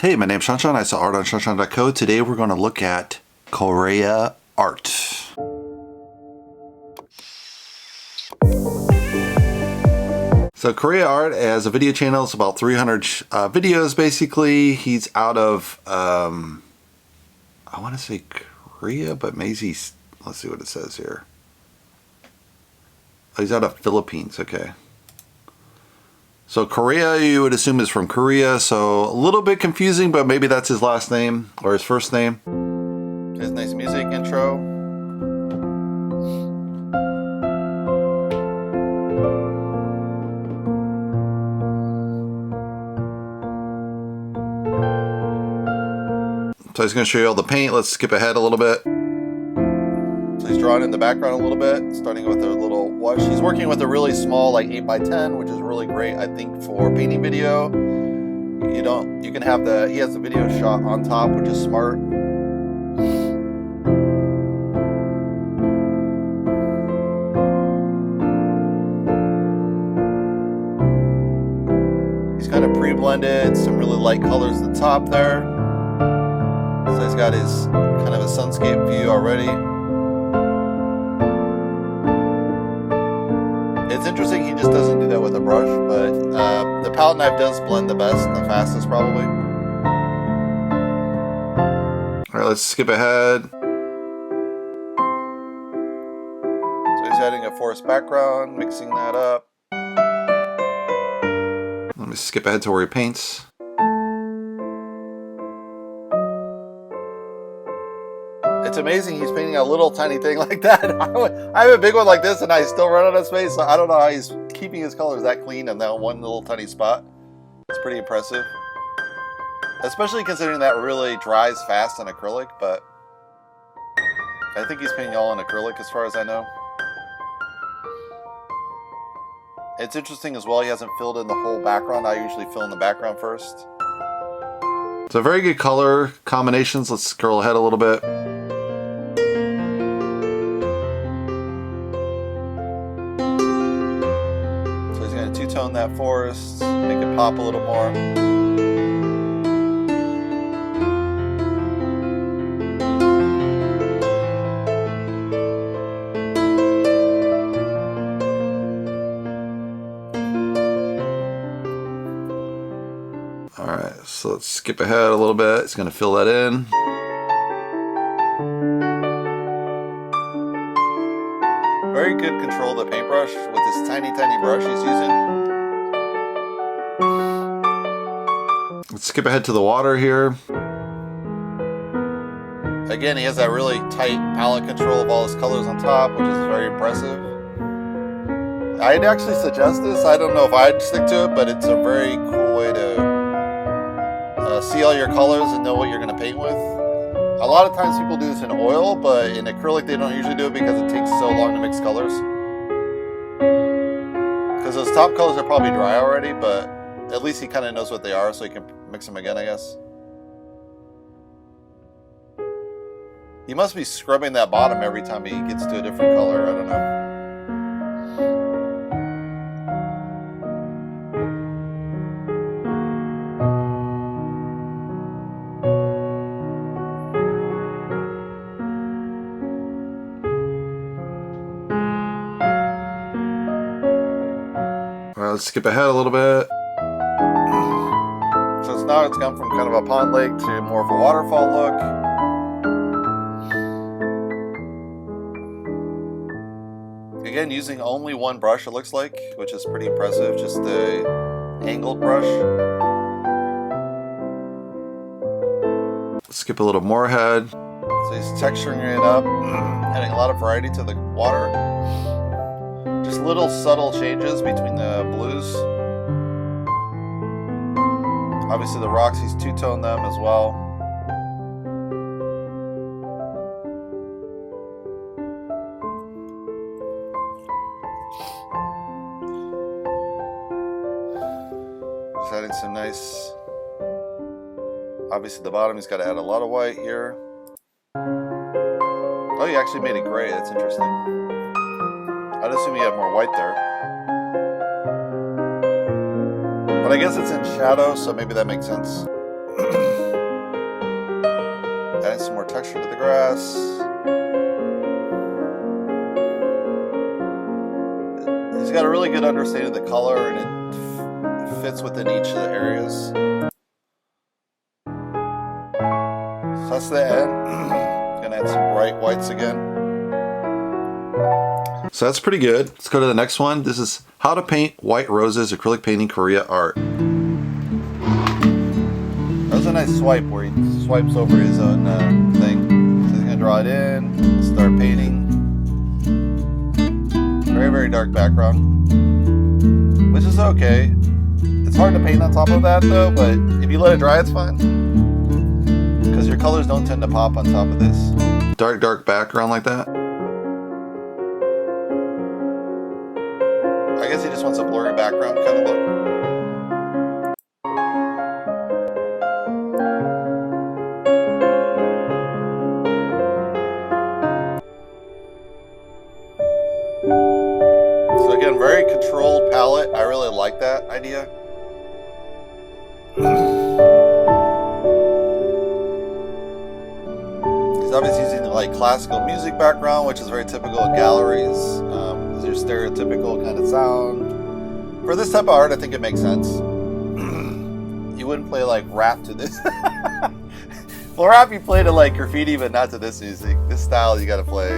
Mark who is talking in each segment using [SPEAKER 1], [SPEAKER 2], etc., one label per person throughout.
[SPEAKER 1] Hey, my name's Shawnshawn. I sell art on shawnshawn.co. Today we're going to look at Correa art. So Correa art has a video channel. It's about 300 videos basically. He's out of, I want to say Korea, but maybe, let's see what it says here. Oh, he's out of Philippines, okay. So Correa, you would assume, is from Korea, so a little bit confusing, but maybe that's his last name or his first name. His nice music intro. So he's going to show you all the paint. Let's skip ahead a little bit. So he's drawing in the background a little bit, starting with a little wash. He's working with a really small, like 8x10, which is really great, I think, for painting video. You can have he has the video shot on top, which is smart. He's kind of pre-blended, some really light colors at the top there. So he's got his kind of a sunscape view already. It's interesting he just doesn't do that with a brush, but the palette knife does blend the best, the fastest probably. Alright, let's skip ahead. So he's adding a forest background, mixing that up. Let me skip ahead to where he paints. It's amazing he's painting a little tiny thing like that. I have a big one like this and I still run out of space, so I don't know how he's keeping his colors that clean in that one little tiny spot. It's pretty impressive. Especially considering that really dries fast in acrylic, but I think he's painting all in acrylic as far as I know. It's interesting as well, he hasn't filled in the whole background. I usually fill in the background first. So very good color combinations. Let's scroll ahead a little bit. Two-tone that forest, make it pop a little more. Alright, so let's skip ahead a little bit. It's going to fill that in. Very good control of the paintbrush with this tiny brush he's using. Let's skip ahead to the water here. Again, he has that really tight palette control of all his colors on top, which is very impressive. I'd actually suggest this. I don't know if I'd stick to it, but it's a very cool way to see all your colors and know what you're going to paint with. A lot of times people do this in oil, but in acrylic they don't usually do it because it takes so long to mix colors. Because those top colors are probably dry already, but at least he kind of knows what they are, so he can mix them again, I guess. He must be scrubbing that bottom every time he gets to a different color, I don't know. Alright, let's skip ahead a little bit. So now it's gone from kind of a pond lake to more of a waterfall look. Again, using only one brush it looks like, which is pretty impressive, just a angled brush. Let's skip a little more ahead. So he's texturing it up, adding a lot of variety to the water. Just little subtle changes between the blues. Obviously the rocks, he's two-toned them as well. Just adding some nice... Obviously the bottom, he's got to add a lot of white here. Oh, he actually made it gray, that's interesting. I'd assume you have more white there. But I guess it's in shadow, so maybe that makes sense. texture to the grass. He's got a really good understanding of the color, and it fits within each of the areas. So that's the end. Gonna add some bright whites again. So that's pretty good. Let's go to the next one. This is how to paint white roses, acrylic painting, Correa art. That was a nice swipe where he swipes over his own thing. So he's gonna draw it in, start painting. Very, very dark background, which is okay. It's hard to paint on top of that though, but if you let it dry, it's fine. Because your colors don't tend to pop on top of this. Dark, dark background like that. I guess he just wants a blurry background kind of look. So again, very controlled palette. I really like that idea. He's obviously using like classical music background, which is very typical in galleries. Is your stereotypical kind of sound. For this type of art, I think it makes sense. You wouldn't play like rap to this. For rap, you play to like graffiti, but not to this music. This style, you gotta play.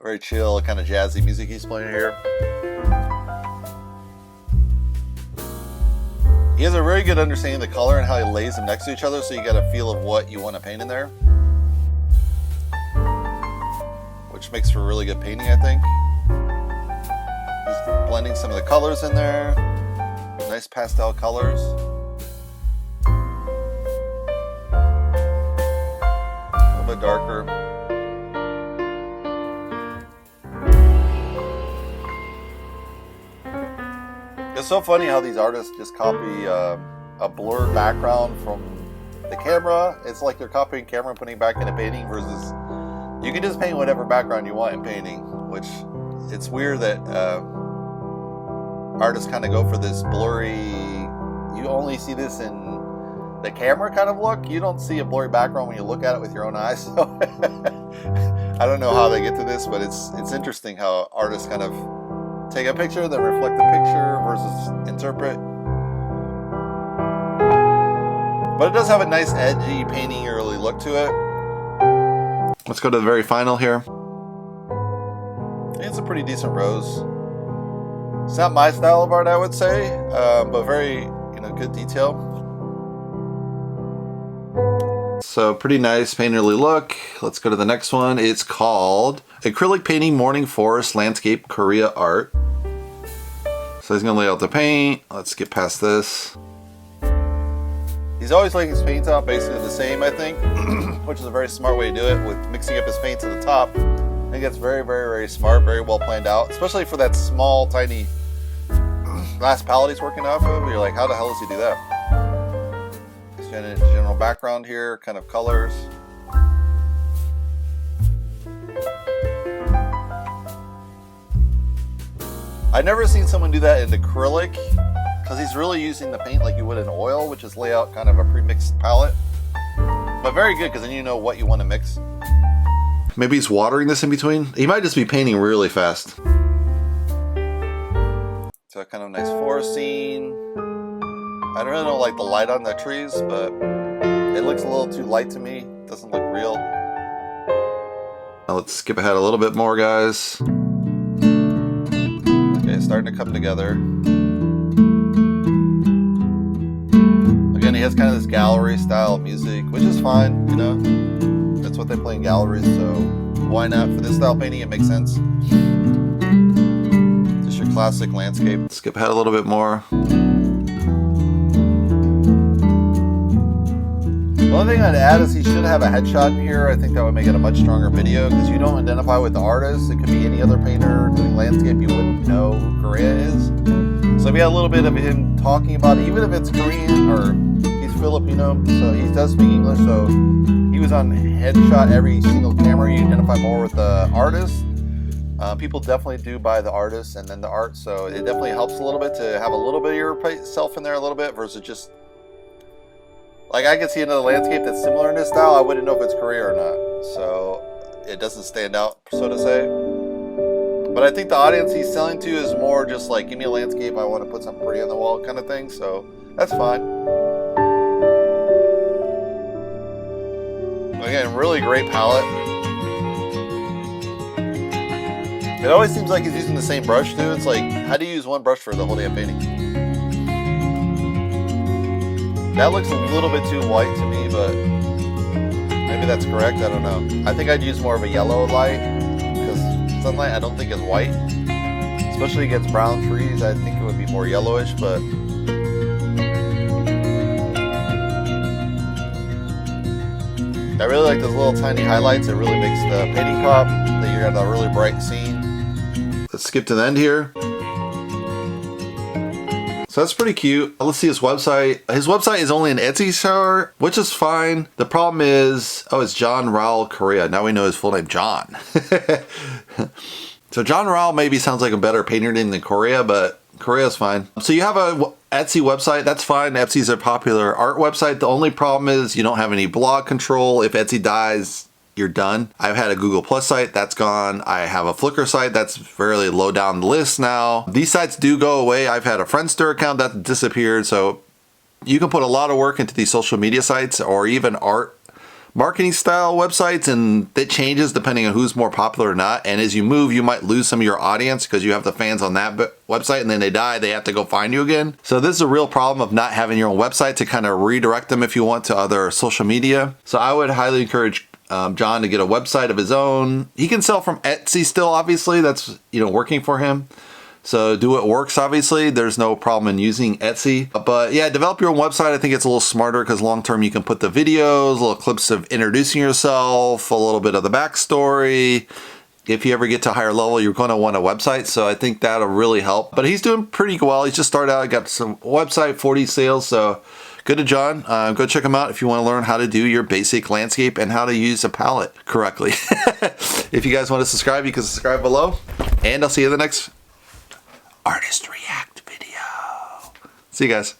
[SPEAKER 1] Very chill, kind of jazzy music he's playing here. He has a very good understanding of the color and how he lays them next to each other, so you get a feel of what you want to paint in there. Which makes for a really good painting, I think. He's blending some of the colors in there. Nice pastel colors. A little bit darker. It's so funny how these artists just copy a blurred background from the camera. It's like they're copying camera and putting it back in a painting versus you can just paint whatever background you want in painting, which it's weird that artists kind of go for this blurry, you only see this in the camera kind of look. You don't see a blurry background when you look at it with your own eyes. So I don't know how they get to this, but it's interesting how artists kind of take a picture, then reflect the picture versus interpret. But it does have a nice edgy, painting early look to it. Let's go to the very final here. It's a pretty decent rose. It's not my style of art, I would say, but very, good detail. So pretty nice painterly look. Let's go to the next one. It's called Acrylic Painting Morning Forest Landscape Correa Art. So he's gonna lay out the paint. Let's get past this. He's always laying his paints out basically the same, I think, which is a very smart way to do it with mixing up his paints at the top. I think it's very, very, very smart, very well planned out, especially for that small, tiny glass palette he's working off of. You're like, how the hell does he do that? Just general background here, kind of colors. I've never seen someone do that in acrylic, because he's really using the paint like you would in oil, which is lay out kind of a pre-mixed palette. But very good, because then you know what you want to mix. Maybe he's watering this in between. He might just be painting really fast. So kind of nice forest scene. I don't really know like the light on the trees, but it looks a little too light to me. It doesn't look real. Now let's skip ahead a little bit more, guys. Okay, it's starting to come together. Again, he has kind of this gallery style music, which is fine, That's what they play in galleries, so why not? For this style painting, it makes sense. Just your classic landscape. Skip ahead a little bit more. The only thing I'd add is he should have a headshot in here. I think that would make it a much stronger video, because you don't identify with the artist. It could be any other painter doing landscape. You wouldn't know who Correa is. So we had a little bit of him talking about it, even if it's Korean or he's Filipino, so he does speak English, so he was on headshot every single camera. You identify more with the artist. People definitely do buy the artist and then the art, so it definitely helps a little bit to have a little bit of yourself in there a little bit versus just Like I can see another landscape that's similar in this style. I wouldn't know if it's Correa or not. So it doesn't stand out, so to say. But I think the audience he's selling to is more just like, give me a landscape, I want to put something pretty on the wall kind of thing. So that's fine. Again, really great palette. It always seems like he's using the same brush too. It's like, how do you use one brush for the whole damn painting? That looks a little bit too white to me, but maybe that's correct, I don't know. I think I'd use more of a yellow light, because sunlight I don't think is white. Especially against brown trees, I think it would be more yellowish, but I really like those little tiny highlights. It really makes the painting pop, that you got a really bright scene. Let's skip to the end here. So that's pretty cute. Let's see his website. His website is only an Etsy store, which is fine. The problem is, oh, it's John Raul Correa. Now we know his full name, John. So John Raul maybe sounds like a better painter name than Correa, but Correa's fine. So you have a Etsy website, that's fine. Etsy's a popular art website. The only problem is you don't have any blog control. If Etsy dies, you're done. I've had a Google Plus site, that's gone. I have a Flickr site, that's fairly low down the list now. These sites do go away. I've had a Friendster account that disappeared. So you can put a lot of work into these social media sites or even art marketing style websites, and it changes depending on who's more popular or not. And as you move, you might lose some of your audience because you have the fans on that website and then they die, they have to go find you again. So this is a real problem of not having your own website to kind of redirect them if you want to other social media. So I would highly encourage John to get a website of his own. He can sell from Etsy still, obviously. That's, you know, working for him. So do what works, obviously. There's no problem in using Etsy. But yeah, develop your own website. I think it's a little smarter because long term you can put the videos, little clips of introducing yourself, a little bit of the backstory. If you ever get to a higher level, you're going to want a website. So I think that'll really help. But he's doing pretty well. He's just started out, got some website, 40 sales. So good to John. Go check him out if you want to learn how to do your basic landscape and how to use a palette correctly. If you guys want to subscribe, you can subscribe below. And I'll see you in the next Artist React video. See you guys.